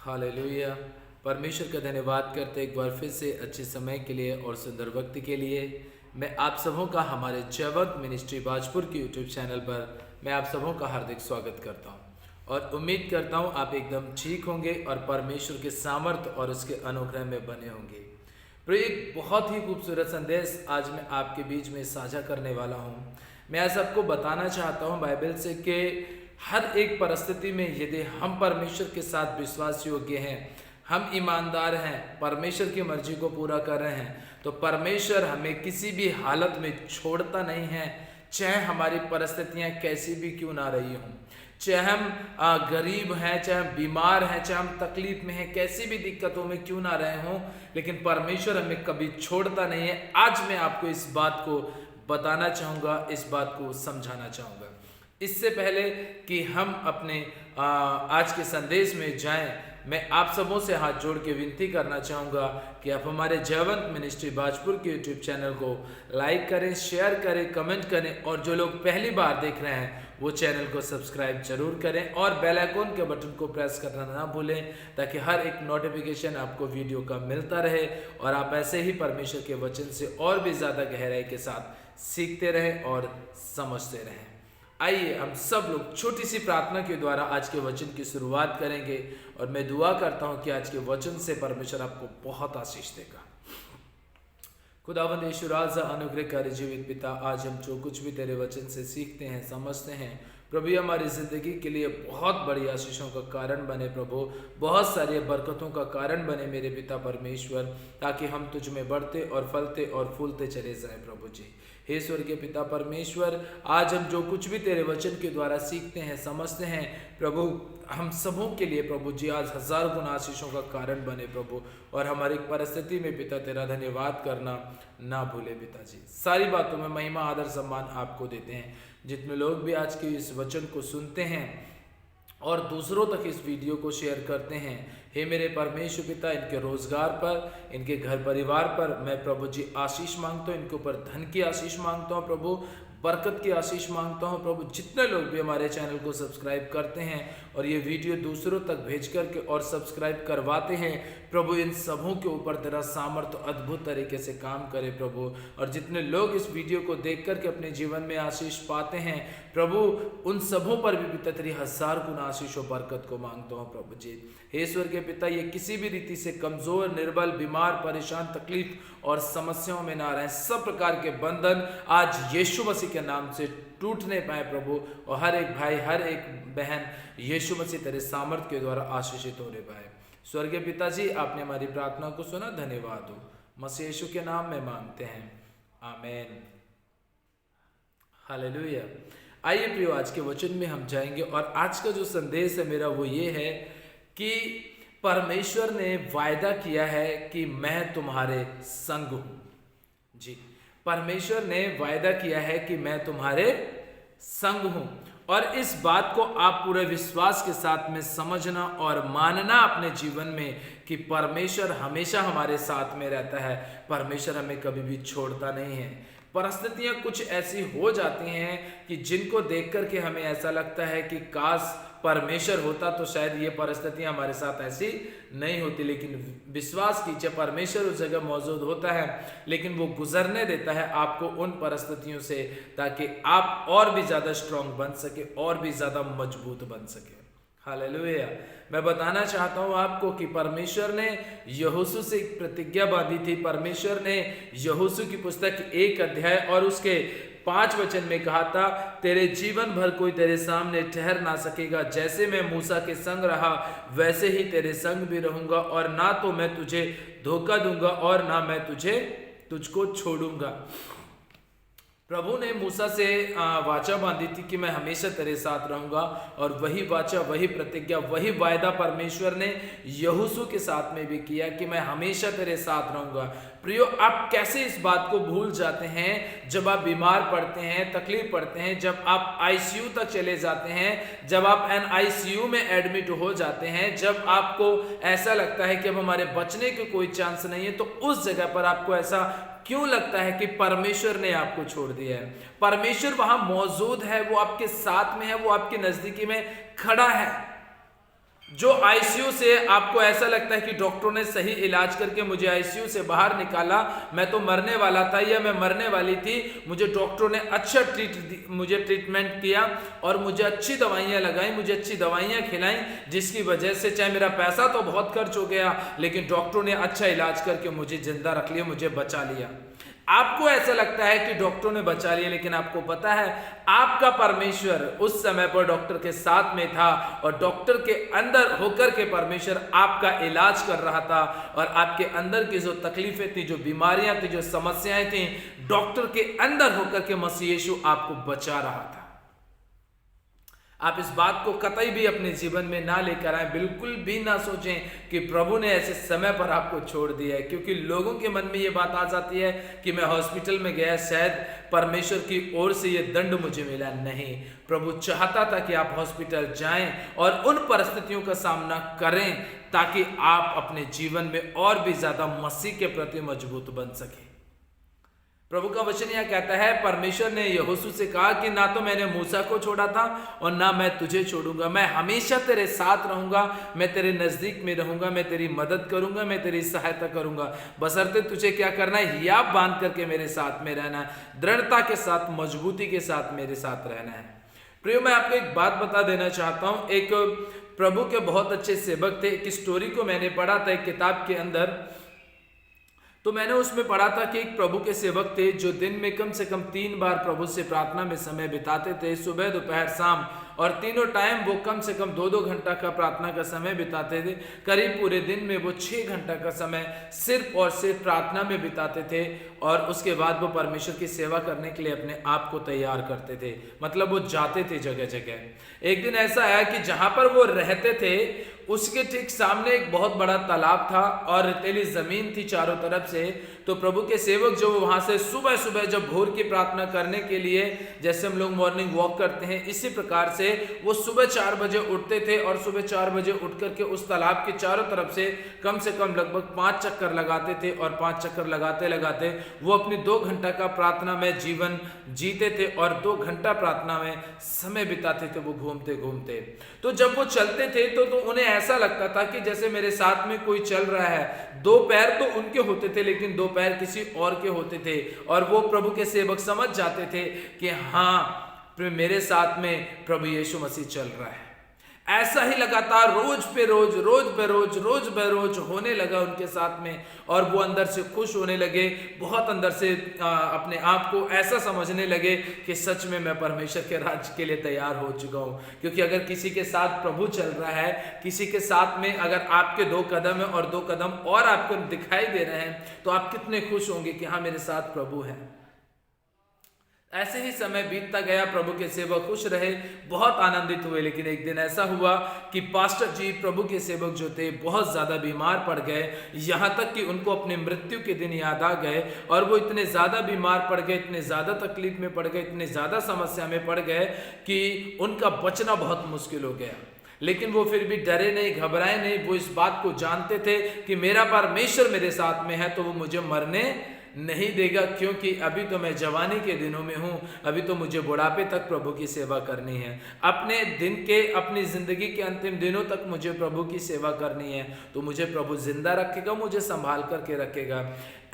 Hallelujah. परमेश्वर का धन्यवाद करते एक बार फिर से अच्छे समय के लिए और सुंदर वक्त के लिए मैं आप सबों का हमारे जयवंत मिनिस्ट्री बाजपुर के यूट्यूब चैनल पर मैं आप सबों का हार्दिक स्वागत करता हूं और उम्मीद करता हूं आप एकदम ठीक होंगे और परमेश्वर के सामर्थ्य और उसके अनुग्रह में बने होंगे। पर एक बहुत ही खूबसूरत संदेश आज मैं आपके बीच में साझा करने वाला हूं। मैं आज सबको बताना चाहता हूं बाइबल से कि हर एक परिस्थिति में यदि हम परमेश्वर के साथ विश्वास योग्य हैं, हम ईमानदार हैं, परमेश्वर की मर्जी को पूरा कर रहे हैं, तो परमेश्वर हमें किसी भी हालत में छोड़ता नहीं है। चाहे हमारी परिस्थितियां कैसी भी क्यों ना रही हों, चाहे हम गरीब हैं, चाहे हम बीमार हैं, चाहे हम तकलीफ में हैं, कैसी भी दिक्कतों में क्यों ना रहे हों, लेकिन परमेश्वर हमें कभी छोड़ता नहीं है। आज मैं आपको इस बात को बताना चाहूँगा, इस बात को समझाना चाहूँगा। इससे पहले कि हम अपने आज के संदेश में जाएं, मैं आप सबों से हाथ जोड़ के विनती करना चाहूँगा कि आप हमारे जयवंत मिनिस्ट्री बाजपुर के यूट्यूब चैनल को लाइक करें, शेयर करें, कमेंट करें और जो लोग पहली बार देख रहे हैं वो चैनल को सब्सक्राइब जरूर करें और बेल आइकन के बटन को प्रेस करना ना भूलें, ताकि हर एक नोटिफिकेशन आपको वीडियो का मिलता रहे और आप ऐसे ही परमेश्वर के वचन से और भी ज़्यादा गहराई के साथ सीखते रहें और समझते रहें। आइए हम सब लोग छोटी सी प्रार्थना के द्वारा आज के वचन की शुरुआत करेंगे और मैं दुआ करता हूं कि आज के वचन से परमेश्वर आपको बहुत आशीष देगा। खुदावंद यीशु राजा अनुग्रहकारी जीवित पिता, आज हम जो कुछ भी तेरे वचन से सीखते हैं, समझते हैं, प्रभु हमारी ज़िंदगी के लिए बहुत बड़ी आशीषों का कारण बने प्रभु, बहुत सारी बरकतों का कारण बने मेरे पिता परमेश्वर, ताकि हम तुझ में बढ़ते और फलते और फूलते चले जाएं प्रभु जी। हे स्वर्गीय पिता परमेश्वर, आज हम जो कुछ भी तेरे वचन के द्वारा सीखते हैं, समझते हैं प्रभु, हम सबों के लिए प्रभु जी आज हजार गुना आशीषों का कारण बने प्रभु, और हमारी परिस्थिति में पिता तेरा धन्यवाद करना ना भूले पिताजी। सारी बातों में महिमा आदर सम्मान आपको देते हैं। जितने लोग भी आज के इस वचन को सुनते हैं और दूसरों तक इस वीडियो को शेयर करते हैं, हे मेरे परमेश्वर पिता, इनके रोजगार पर, इनके घर परिवार पर मैं प्रभु जी आशीष मांगता हूँ, इनके ऊपर धन की आशीष मांगता हूँ प्रभु, बरकत की आशीष मांगता हूँ प्रभु। जितने लोग भी हमारे चैनल को सब्सक्राइब करते हैं और ये वीडियो दूसरों तक भेज करके और सब्सक्राइब करवाते हैं प्रभु, इन सबों के ऊपर तेरा सामर्थ्य अद्भुत तरीके से काम करे प्रभु। और जितने लोग इस वीडियो को देख करके अपने जीवन में आशीष पाते हैं प्रभु, उन सबों पर भी पिता तेरी हजार गुना आशीष और बरकत को मांगता हूँ प्रभु जी। हे ईश्वर के पिता, ये किसी भी रीति से कमजोर, निर्बल, बीमार, परेशान, तकलीफ और समस्याओं में ना रहें। सब प्रकार के बंधन आज यीशु मसीह के नाम से टूटने पाए प्रभु, और हर एक भाई, हर एक बहन यीशु मसीह तेरे सामर्थ्य के द्वारा आशीषित होने पाए। स्वर्गीय पिताजी, आपने हमारी प्रार्थना को सुना, धन्यवाद हो। मसीह यीशु के नाम में मांगते हैं, आमीन। हालेलुया। आइए प्रियो, आज के वचन में हम जाएंगे और आज का जो संदेश है मेरा वो ये है कि परमेश्वर ने वायदा किया है कि मैं तुम्हारे संग हूं। जी, परमेश्वर ने वायदा किया है कि मैं तुम्हारे संग हूं, और इस बात को आप पूरे विश्वास के साथ में समझना और मानना अपने जीवन में कि परमेश्वर हमेशा हमारे साथ में रहता है, परमेश्वर हमें कभी भी छोड़ता नहीं है। परिस्थितियां कुछ ऐसी हो जाती हैं कि जिनको देख करके हमें ऐसा लगता है कि काश परमेश्वर होता तो शायद ये परिस्थितियां हमारे साथ ऐसी नहीं होती, लेकिन विश्वास कीजिए परमेश्वर उस जगह मौजूद होता है, लेकिन वो गुजरने देता है आपको उन परिस्थितियों से, ताकि आप और भी ज़्यादा स्ट्रांग बन सके और भी ज़्यादा मजबूत बन सके। हालेलुया। मैं बताना चाहता हूँ आपको कि परमेश्वर ने यहोशू से एक प्रतिज्ञा बांधी थी। परमेश्वर ने यहोशू की पुस्तक 1 अध्याय और उसके 5 वचन में कहा था, तेरे जीवन भर कोई तेरे सामने ठहर ना सकेगा, जैसे मैं मूसा के संग रहा वैसे ही तेरे संग भी रहूंगा, और ना तो मैं तुझे धोखा दूंगा और ना मैं तुझको छोड़ूंगा। प्रभु ने मूसा से वाचा बांधी थी कि मैं हमेशा तेरे साथ रहूंगा, और वही वाचा, वही प्रतिज्ञा, वही वायदा परमेश्वर ने यहोशू के साथ में भी किया कि मैं हमेशा तेरे साथ रहूंगा। प्रियो, आप कैसे इस बात को भूल जाते हैं जब आप बीमार पड़ते हैं, तकलीफ पड़ते हैं, जब आप आईसीयू तक चले जाते हैं, जब आप एनआईसीयू में एडमिट हो जाते हैं, जब आपको ऐसा लगता है कि अब हमारे बचने के कोई चांस नहीं है, तो उस जगह पर आपको ऐसा क्यों लगता है कि परमेश्वर ने आपको छोड़ दिया है? परमेश्वर वहां मौजूद है, वो आपके साथ में है, वो आपके नजदीकी में खड़ा है। जो आईसीयू से आपको ऐसा लगता है कि डॉक्टरों ने सही इलाज करके मुझे आईसीयू से बाहर निकाला, मैं तो मरने वाला था या मैं मरने वाली थी, मुझे डॉक्टरों ने अच्छा मुझे ट्रीटमेंट किया और मुझे अच्छी दवाइयाँ लगाई, मुझे अच्छी दवाइयाँ खिलाई, जिसकी वजह से चाहे मेरा पैसा तो बहुत खर्च हो गया लेकिन डॉक्टरों ने अच्छा इलाज करके मुझे जिंदा रख लिया, मुझे बचा लिया। आपको ऐसा लगता है कि डॉक्टरों ने बचा लिया, लेकिन आपको पता है आपका परमेश्वर उस समय पर डॉक्टर के साथ में था और डॉक्टर के अंदर होकर के परमेश्वर आपका इलाज कर रहा था और आपके अंदर की जो तकलीफें थी, जो बीमारियां थी, जो समस्याएं थी, डॉक्टर के अंदर होकर के मसीह यीशु आपको बचा रहा था। आप इस बात को कतई भी अपने जीवन में ना लेकर आए, बिल्कुल भी ना सोचें कि प्रभु ने ऐसे समय पर आपको छोड़ दिया है, क्योंकि लोगों के मन में ये बात आ जाती है कि मैं हॉस्पिटल में गया, शायद परमेश्वर की ओर से ये दंड मुझे मिला। नहीं, प्रभु चाहता था कि आप हॉस्पिटल जाएं और उन परिस्थितियों का सामना करें ताकि आप अपने जीवन में और भी ज्यादा मसीह के प्रति मजबूत बन सके। प्रभु का वचन यह कहता है, परमेश्वर ने यहोशू से कहा कि ना तो मैंने मूसा को छोड़ा था और ना मैं तुझे छोड़ूंगा, मैं हमेशा तेरे साथ रहूंगा, मैं तेरे नजदीक में रहूंगा, मैं तेरी मदद करूंगा, मैं तेरी सहायता करूंगा, बशर्ते तुझे क्या करना है, हियाव बांध करके मेरे साथ में रहना है, दृढ़ता के साथ, मजबूती के साथ मेरे साथ रहना है। प्रियो, मैं आपको एक बात बता देना चाहता हूं। एक प्रभु के बहुत अच्छे सेवक थे, एक स्टोरी को मैंने पढ़ा था एक किताब के अंदर, तो मैंने उसमें पढ़ा था कि एक प्रभु के सेवक थे जो दिन में कम से कम 3 बार प्रभु से प्रार्थना में समय बिताते थे, सुबह, दोपहर, शाम, और तीनों टाइम वो कम से कम 2-2 घंटा का प्रार्थना का समय बिताते थे। करीब पूरे दिन में वो 6 घंटा का समय सिर्फ और सिर्फ प्रार्थना में बिताते थे और उसके बाद वो परमेश्वर की सेवा करने के लिए अपने आप को तैयार करते थे, मतलब वो जाते थे जगह जगह। एक दिन ऐसा आया कि जहां पर वो रहते थे उसके ठीक सामने एक बहुत बड़ा तालाब था और रेतीली जमीन थी चारों तरफ से। तो प्रभु के सेवक जो वहां से सुबह सुबह जब भोर की प्रार्थना करने के लिए, जैसे हम लोग मॉर्निंग वॉक करते हैं, इसी प्रकार से वो सुबह 4 बजे उठते थे और सुबह 4 बजे उठ करके उस तालाब के चारों तरफ से कम लगभग 5 चक्कर लगाते थे और 5 चक्कर लगाते लगाते वो अपनी 2 घंटा का प्रार्थना में जीवन जीते थे और 2 घंटा प्रार्थना में समय बिताते थे वो घूमते घूमते। तो जब वो चलते थे तो उन्हें ऐसा लगता था कि जैसे मेरे साथ में कोई चल रहा है। 2 पैर तो उनके होते थे लेकिन 2 पैर किसी और के होते थे और वो प्रभु के सेवक समझ जाते थे कि हाँ, मेरे साथ में प्रभु यीशु मसीह चल रहा है। ऐसा ही लगातार रोज पे रोज होने लगा उनके साथ में और वो अंदर से खुश होने लगे, बहुत अंदर से अपने आप को ऐसा समझने लगे कि सच में मैं परमेश्वर के राज्य के लिए तैयार हो चुका हूँ। क्योंकि अगर किसी के साथ प्रभु चल रहा है, किसी के साथ में अगर आपके 2 कदम है और 2 कदम और आपको दिखाई दे रहे हैं तो आप कितने खुश होंगे कि हाँ, मेरे साथ प्रभु है। ऐसे ही समय बीतता गया, प्रभु के सेवक खुश रहे, बहुत आनंदित हुए। लेकिन एक दिन ऐसा हुआ कि पास्टर जी प्रभु के सेवक जो थे बहुत ज़्यादा बीमार पड़ गए, यहाँ तक कि उनको अपने मृत्यु के दिन याद आ गए और वो इतने ज़्यादा बीमार पड़ गए, इतने ज़्यादा तकलीफ में पड़ गए, इतने ज़्यादा समस्या में पड़ गए कि उनका बचना बहुत मुश्किल हो गया। लेकिन वो फिर भी डरे नहीं, घबराए नहीं। वो इस बात को जानते थे कि मेरा परमेश्वर मेरे साथ में है तो वो मुझे मरने नहीं देगा, क्योंकि अभी तो मैं जवानी के दिनों में हूँ, अभी तो मुझे बुढ़ापे तक प्रभु की सेवा करनी है, अपने दिन के, अपनी जिंदगी के अंतिम दिनों तक मुझे प्रभु की सेवा करनी है। तो मुझे प्रभु जिंदा रखेगा, मुझे संभाल करके रखेगा।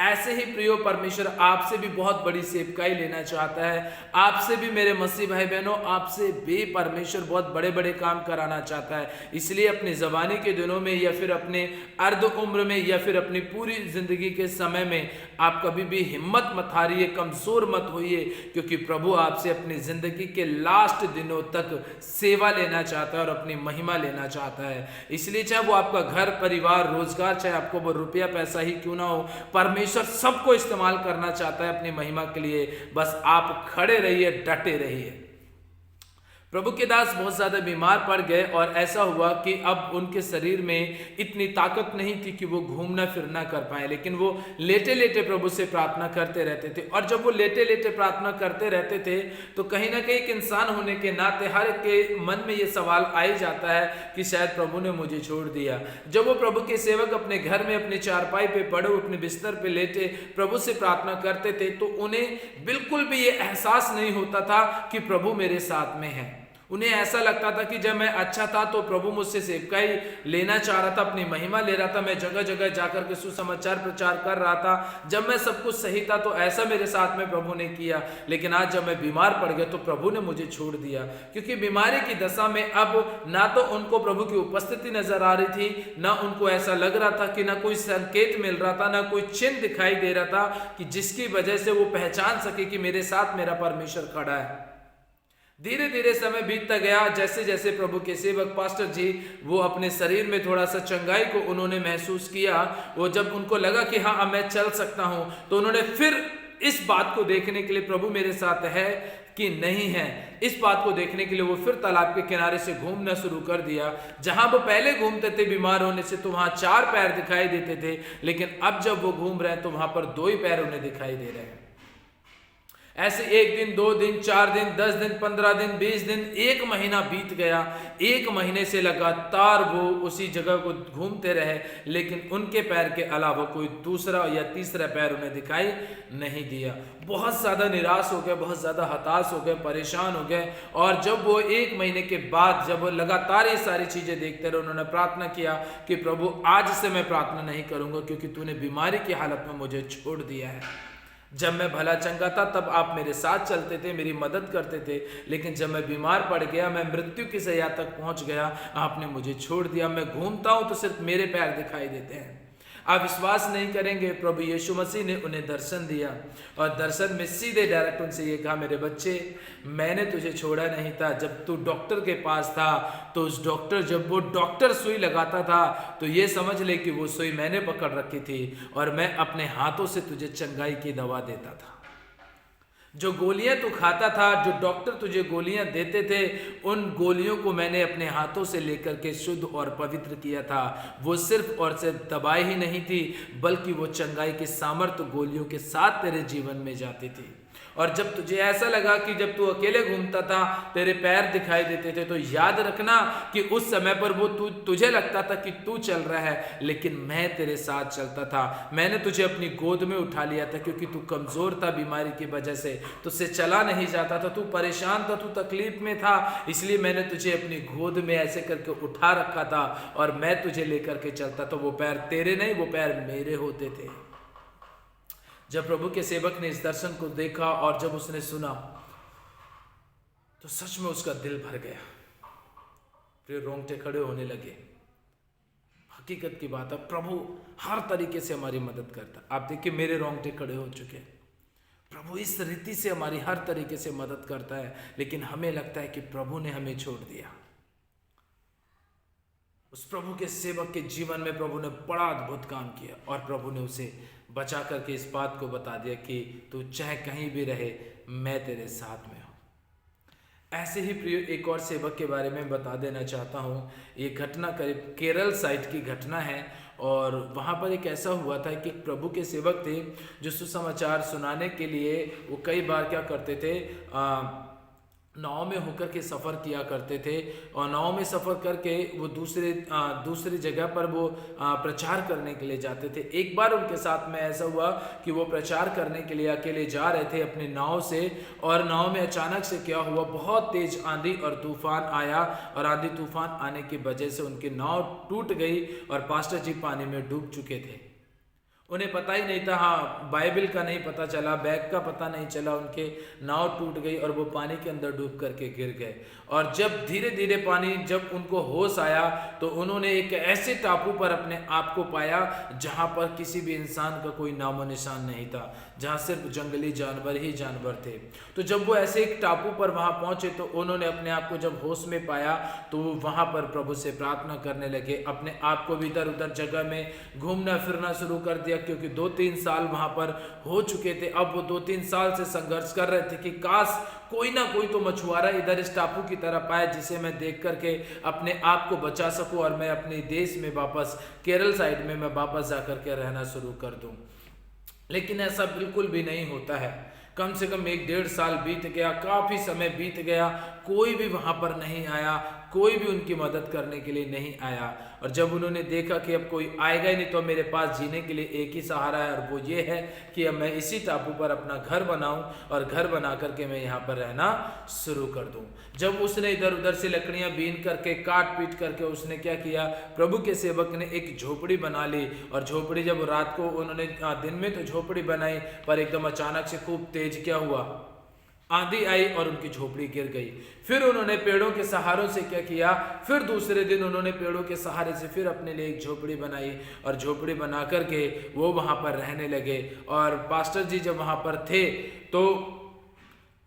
ऐसे ही प्रियो, परमेश्वर आपसे भी बहुत बड़ी सेवकाई लेना चाहता है। आपसे भी मेरे मसीह भाई बहनों, आपसे भी परमेश्वर बहुत बड़े बड़े काम कराना चाहता है। इसलिए अपनी जवानी के दिनों में या फिर अपने अर्ध उम्र में या फिर अपनी पूरी जिंदगी के समय में आप कभी भी हिम्मत मत हारिए, कमजोर मत होइए, क्योंकि प्रभु आपसे अपनी जिंदगी के लास्ट दिनों तक सेवा लेना चाहता है और अपनी महिमा लेना चाहता है। इसलिए चाहे वो आपका घर, परिवार, रोजगार, चाहे आपको वो रुपया पैसा ही क्यों ना हो, परमेश्वर सबको इस्तेमाल करना चाहता है अपनी महिमा के लिए। बस आप खड़े रहिए, डटे रहिए। प्रभु के दास बहुत ज़्यादा बीमार पड़ गए और ऐसा हुआ कि अब उनके शरीर में इतनी ताकत नहीं थी कि वो घूमना फिरना कर पाए, लेकिन वो लेटे लेटे प्रभु से प्रार्थना करते रहते थे। और जब वो लेटे लेटे प्रार्थना करते रहते थे तो कहीं ना कहीं एक इंसान होने के नाते हर के मन में ये सवाल आ ही जाता है कि शायद प्रभु ने मुझे छोड़ दिया। जब वो प्रभु के सेवक अपने घर में अपने चारपाई पे पड़े, अपने बिस्तर पे लेटे प्रभु से प्रार्थना करते थे तो उन्हें बिल्कुल भी ये एहसास नहीं होता था कि प्रभु मेरे साथ में है। उन्हें ऐसा लगता था कि जब मैं अच्छा था तो प्रभु मुझसे सेवकाई लेना चाह रहा था, अपनी महिमा ले रहा था, मैं जगह जगह जाकर के सुसमाचार प्रचार कर रहा था, जब मैं सब कुछ सही था तो ऐसा मेरे साथ में प्रभु ने किया। लेकिन आज जब मैं बीमार पड़ गया तो प्रभु ने मुझे छोड़ दिया, क्योंकि बीमारी की दशा में अब ना तो उनको प्रभु की उपस्थिति नजर आ रही थी, ना उनको ऐसा लग रहा था कि ना कोई संकेत मिल रहा था, ना कोई चिन्ह दिखाई दे रहा था कि जिसकी वजह से वो पहचान सके कि मेरे साथ मेरा परमेश्वर खड़ा है। धीरे धीरे समय बीतता गया, जैसे जैसे प्रभु के सेवक पास्टर जी वो अपने शरीर में थोड़ा सा चंगाई को उन्होंने महसूस किया, वो जब उनको लगा कि हाँ अब मैं चल सकता हूं, तो उन्होंने फिर इस बात को देखने के लिए प्रभु मेरे साथ है कि नहीं है, इस बात को देखने के लिए वो फिर तालाब के किनारे से घूमना शुरू कर दिया। जहां वो पहले घूमते थे बीमार होने से तो वहां 4 पैर दिखाई देते थे, लेकिन अब जब वो घूम रहे हैं तो वहां पर 2 ही पैर उन्हें दिखाई दे रहे हैं। ऐसे 1 दिन, 2 दिन, 4 दिन, 10 दिन, 15 दिन, 20 दिन, 1 महीना बीत गया। 1 महीने से लगातार वो उसी जगह को घूमते रहे, लेकिन उनके पैर के अलावा कोई दूसरा या तीसरा पैर उन्हें दिखाई नहीं दिया। बहुत ज़्यादा निराश हो गए, बहुत ज़्यादा हताश हो गए, परेशान हो गए। और जब वो 1 महीने के बाद जब वो लगातार ये सारी चीज़ें देखते रहे, उन्होंने प्रार्थना किया कि प्रभु आज से मैं प्रार्थना नहीं करूँगा, क्योंकि तूने बीमारी की हालत में मुझे छोड़ दिया है। जब मैं भला चंगा था तब आप मेरे साथ चलते थे, मेरी मदद करते थे, लेकिन जब मैं बीमार पड़ गया, मैं मृत्यु की सैया तक पहुंच गया, आपने मुझे छोड़ दिया। मैं घूमता हूं तो सिर्फ मेरे पैर दिखाई देते हैं। आप विश्वास नहीं करेंगे, प्रभु यीशु मसीह ने उन्हें दर्शन दिया और दर्शन में सीधे डायरेक्ट उनसे ये कहा, मेरे बच्चे मैंने तुझे छोड़ा नहीं था। जब तू डॉक्टर के पास था तो उस डॉक्टर जब वो डॉक्टर सुई लगाता था तो ये समझ ले कि वो सुई मैंने पकड़ रखी थी और मैं अपने हाथों से तुझे चंगाई की दवा देता था। जो गोलियां तू खाता था, जो डॉक्टर तुझे गोलियां देते थे, उन गोलियों को मैंने अपने हाथों से लेकर के शुद्ध और पवित्र किया था। वो सिर्फ और सिर्फ दवाई ही नहीं थी, बल्कि वो चंगाई के सामर्थ्य गोलियों के साथ तेरे जीवन में जाती थी। और जब तुझे ऐसा लगा कि जब तू अकेले घूमता था तेरे पैर दिखाई देते थे, तो याद रखना कि उस समय पर वो तुझे लगता था कि तू चल रहा है, लेकिन मैं तेरे साथ चलता था। मैंने तुझे अपनी गोद में उठा लिया था, क्योंकि तू कमजोर था बीमारी की वजह से, तुझसे चला नहीं जाता था, तू परेशान था, तू तकलीफ में था, इसलिए मैंने तुझे अपनी गोद में ऐसे करके उठा रखा था और मैं तुझे लेकर के चलता। तो वो पैर तेरे नहीं, वो पैर मेरे होते थे। जब प्रभु के सेवक ने इस दर्शन को देखा और जब उसने सुना तो सच में उसका दिल भर गया, फिर रोंगटे खड़े होने लगे। हकीकत की बात है, प्रभु हर तरीके से हमारी मदद करता। आप देखिए मेरे रोंगटे खड़े हो चुके। प्रभु इस रीति से हमारी हर तरीके से मदद करता है, लेकिन हमें लगता है कि प्रभु ने हमें छोड़ दिया। उस प्रभु के सेवक के जीवन में प्रभु ने बड़ा अद्भुत काम किया और प्रभु ने उसे बचा करके इस बात को बता दिया कि तू चाहे कहीं भी रहे, मैं तेरे साथ में हूं। ऐसे ही प्रिय एक और सेवक के बारे में बता देना चाहता हूं। ये घटना करीब केरल साइड की घटना है और वहाँ पर एक ऐसा हुआ था कि प्रभु के सेवक थे जो सुसमाचार सुनाने के लिए वो कई बार क्या करते थे, नाव में होकर के सफ़र किया करते थे और नाव में सफ़र करके वो दूसरी जगह पर वो प्रचार करने के लिए जाते थे। एक बार उनके साथ में ऐसा हुआ कि वो प्रचार करने के लिए अकेले जा रहे थे अपनी नाव से, और नाव में अचानक से क्या हुआ, बहुत तेज आंधी और तूफान आया और आंधी तूफान आने की वजह से उनकी नाव टूट गई और पास्टर जी पानी में डूब चुके थे। उन्हें पता ही नहीं था, हाँ बाइबल का नहीं पता चला, बैग का पता नहीं चला, उनके नाव टूट गई और वो पानी के अंदर डूब करके गिर गए। और जब धीरे धीरे पानी जब उनको होश आया तो उन्होंने एक ऐसे टापू पर अपने आप को पाया जहाँ पर किसी भी इंसान का कोई नामो निशान नहीं था, जहाँ सिर्फ जंगली जानवर ही जानवर थे। तो जब वो ऐसे एक टापू पर वहाँ पहुँचे तो उन्होंने अपने आप को जब होश में पाया तो वो वहाँ पर प्रभु से प्रार्थना करने लगे, अपने आप को भी इधर उधर जगह में घूमना फिरना शुरू कर दिया, क्योंकि 2-3 साल वहाँ पर हो चुके थे। अब वो 2-3 साल से संघर्ष कर रहे थे कि काश कोई ना कोई तो मछुआरा इधर इस टापू की तरह पाए जिसे मैं देख करके अपने आप को बचा सकूं और मैं अपने देश में वापस केरल साइड में मैं वापस जा करके रहना शुरू कर दूं। लेकिन ऐसा बिल्कुल भी नहीं होता है। कम से कम 1-1.5 साल बीत गया, काफ़ी समय बीत गया, कोई भी वहाँ पर नहीं आया, कोई भी उनकी मदद करने के लिए नहीं आया। और जब उन्होंने देखा कि अब कोई आएगा ही नहीं, तो मेरे पास जीने के लिए एक ही सहारा है, और वो ये है कि अब मैं इसी टापू पर अपना घर बनाऊं और घर बना करके मैं यहाँ पर रहना शुरू कर दूं। जब उसने इधर उधर से लकड़ियां बीन करके काट पीट करके उसने क्या किया, प्रभु के सेवक ने एक झोपड़ी बना ली। और झोपड़ी जब रात को उन्होंने, दिन में तो झोपड़ी बनाई, पर एकदम अचानक से खूब तेज क्या हुआ, आंधी आई और उनकी झोपड़ी गिर गई। फिर उन्होंने पेड़ों के सहारों से क्या किया, फिर दूसरे दिन उन्होंने पेड़ों के सहारे से फिर अपने लिए एक झोपड़ी बनाई, और झोपड़ी बना करके वो वहां पर रहने लगे। और पास्टर जी जब वहां पर थे तो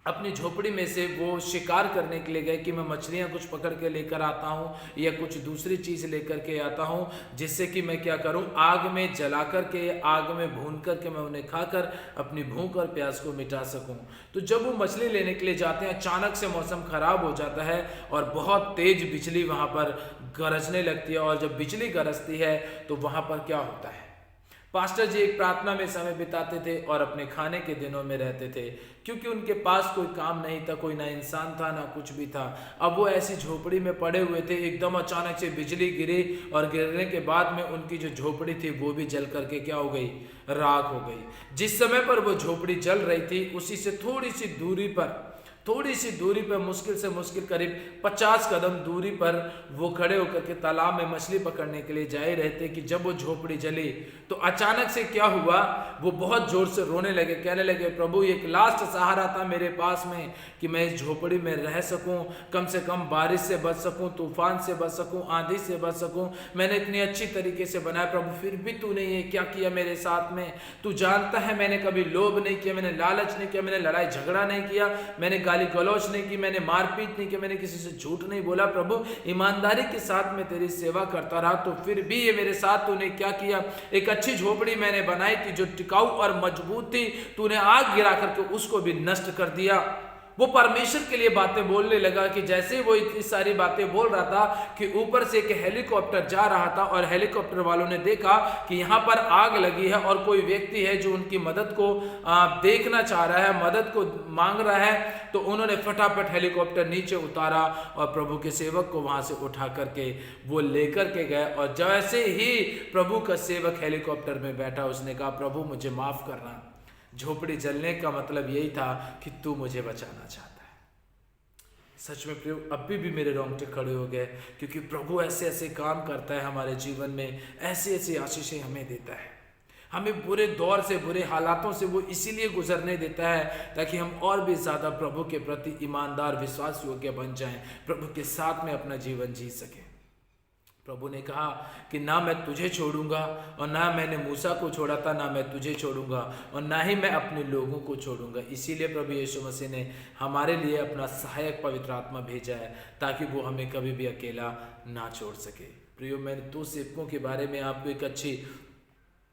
अपनी झोपड़ी में से वो शिकार करने के लिए गए कि मैं मछलियां कुछ पकड़ के लेकर आता हूं या कुछ दूसरी चीज लेकर के आता हूं, जिससे कि मैं क्या करूं, आग में जला करके, आग में भून करके मैं उन्हें खाकर अपनी भूख और प्यास को मिटा सकूं। तो जब वो मछली लेने के लिए जाते हैं, अचानक से मौसम खराब हो जाता है और बहुत तेज बिजली वहां पर गरजने लगती है। और जब बिजली गरजती है तो वहां पर क्या होता है, पास्टर जी एक प्रार्थना में समय बिताते थे और अपने खाने के दिनों में रहते थे, क्योंकि उनके पास कोई काम नहीं था, कोई ना इंसान था ना कुछ भी था। अब वो ऐसी झोपड़ी में पड़े हुए थे, एकदम अचानक से बिजली गिरी, और गिरने के बाद में उनकी जो झोपड़ी थी वो भी जल करके क्या हो गई, राख हो गई। जिस समय पर वो झोपड़ी जल रही थी, उसी से थोड़ी सी दूरी पर मुश्किल से मुश्किल करीब 50 कदम दूरी पर वो खड़े होकर के तालाब में मछली पकड़ने के लिए जा ही रहे थे कि जब वो झोपड़ी जली तो अचानक से क्या हुआ, वो बहुत जोर से रोने लगे, कहने लगे, प्रभु एक लास्ट सहारा था मेरे पास में कि मैं इस झोपड़ी में रह सकूं, कम से कम बारिश से बच सकूं, तूफान से बच सकूं, आंधी से बच सकूं। मैंने इतनी अच्छी तरीके से बनाया प्रभु, फिर भी तूने ये क्या किया मेरे साथ में। तू जानता है मैंने कभी लोभ नहीं किया, मैंने लालच नहीं किया, मैंने लड़ाई झगड़ा नहीं किया, मैंने गाली गलौज नहीं की, मैंने मारपीट नहीं की, मैंने किसी से झूठ नहीं बोला। प्रभु ईमानदारी के साथ मैं तेरी सेवा करता रहा, तो फिर भी ये मेरे साथ तूने क्या किया, एक अच्छी झोपड़ी मैंने बनाई थी जो टिकाऊ और मजबूत थी, तूने आग गिरा करके उसको भी नष्ट कर दिया। वो परमेश्वर के लिए बातें बोलने लगा कि जैसे वो इतनी सारी बातें बोल रहा था कि ऊपर से एक हेलीकॉप्टर जा रहा था, और हेलीकॉप्टर वालों ने देखा कि यहाँ पर आग लगी है और कोई व्यक्ति है जो उनकी मदद को देखना चाह रहा है, मदद को मांग रहा है। तो उन्होंने फटाफट हेलीकॉप्टर नीचे उतारा और प्रभु के सेवक को वहां से उठा करके वो लेकर के गए। और जैसे ही प्रभु का सेवक हेलीकॉप्टर में बैठा, उसने कहा, प्रभु मुझे माफ करना, झोपड़ी जलने का मतलब यही था कि तू मुझे बचाना चाहता है। सच में प्रियो, अभी भी मेरे रोंगटे खड़े हो गए, क्योंकि प्रभु ऐसे ऐसे काम करता है हमारे जीवन में, ऐसी ऐसी आशीषें हमें देता है, हमें बुरे दौर से, बुरे हालातों से वो इसीलिए गुजरने देता है ताकि हम और भी ज़्यादा प्रभु के प्रति ईमानदार, विश्वास योग्य बन जाएं, प्रभु के साथ में अपना जीवन जी सकें। प्रभु ने कहा कि ना मैं तुझे छोड़ूंगा, और ना मैंने मूसा को छोड़ा था, ना मैं तुझे छोड़ूंगा, और ना ही मैं अपने लोगों को छोड़ूंगा। इसीलिए प्रभु यीशु मसीह ने हमारे लिए अपना सहायक पवित्र आत्मा भेजा है, ताकि वो हमें कभी भी अकेला ना छोड़ सके। प्रियो, मैंने 2 सेवकों के बारे में आपको एक अच्छी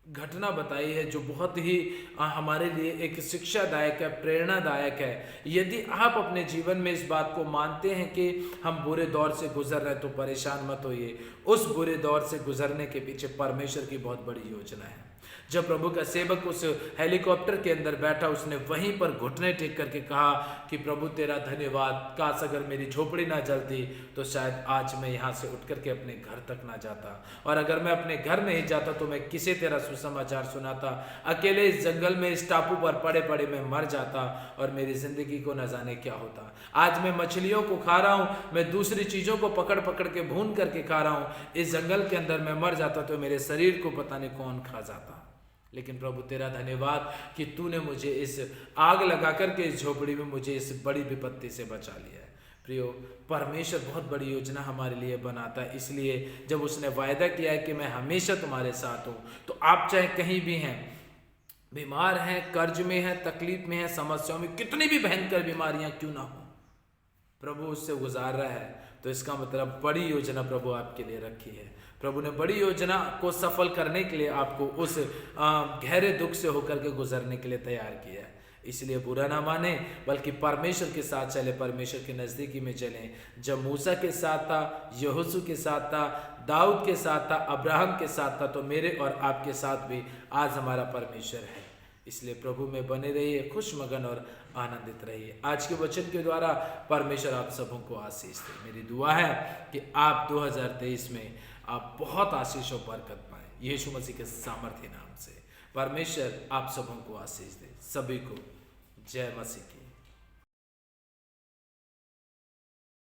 घटना बताई है जो बहुत ही हमारे लिए एक शिक्षादायक है, प्रेरणादायक है। यदि आप अपने जीवन में इस बात को मानते हैं कि हम बुरे दौर से गुजर रहे हैं, तो परेशान मत होइए। उस बुरे दौर से गुजरने के पीछे परमेश्वर की बहुत बड़ी योजना है। जब प्रभु का सेवक उस हेलीकॉप्टर के अंदर बैठा, उसने वहीं पर घुटने टेक करके कहा कि प्रभु तेरा धन्यवाद, काश अगर मेरी झोपड़ी ना जलती तो शायद आज मैं यहाँ से उठ करके अपने घर तक ना जाता, और अगर मैं अपने घर नहीं जाता तो मैं किसे तेरा सुसमाचार सुनाता, अकेले इस जंगल में, इस टापू पर पड़े पड़े मैं मर जाता, और मेरी जिंदगी को न जाने क्या होता। आज मैं मछलियों को खा रहा हूँ, मैं दूसरी चीज़ों को पकड़ पकड़ के भून करके खा रहा हूँ, इस जंगल के अंदर मैं मर जाता तो मेरे शरीर को पता नहीं कौन खा जाता। लेकिन प्रभु तेरा धन्यवाद कि तूने मुझे इस आग लगा करके इस झोपड़ी में मुझे इस बड़ी विपत्ति से बचा लिया है। प्रियो, परमेश्वर बहुत बड़ी योजना हमारे लिए बनाता है, इसलिए जब उसने वायदा किया है कि मैं हमेशा तुम्हारे साथ हूँ, तो आप चाहे कहीं भी हैं, बीमार हैं, कर्ज में हैं, तकलीफ में हैं, समस्याओं में, कितनी भी भयंकर बीमारियां क्यों ना हो, प्रभु उससे गुजार रहा है, तो इसका मतलब बड़ी योजना प्रभु आपके लिए रखी है। प्रभु ने बड़ी योजना को सफल करने के लिए आपको उस गहरे दुख से होकर के गुजरने के लिए तैयार किया है। इसलिए बुरा ना माने, बल्कि परमेश्वर के साथ चले, परमेश्वर के नज़दीकी में चलें। जब मूसा के साथ था, यहोशू के साथ था, दाऊद के साथ था, अब्राहम के साथ था, तो मेरे और आपके साथ भी आज हमारा परमेश्वर है। इसलिए प्रभु में बने रहिए, खुश मगन और आनंदित रहिए। आज के वचन के द्वारा परमेश्वर आप सबों को आशीष दे। मेरी दुआ है कि आप 2023 में आप बहुत आशीष और बरकत पाएं, यीशु मसीह के सामर्थ्य नाम से। परमेश्वर आप सबों को आशीष दे। सभी को जय मसीह की।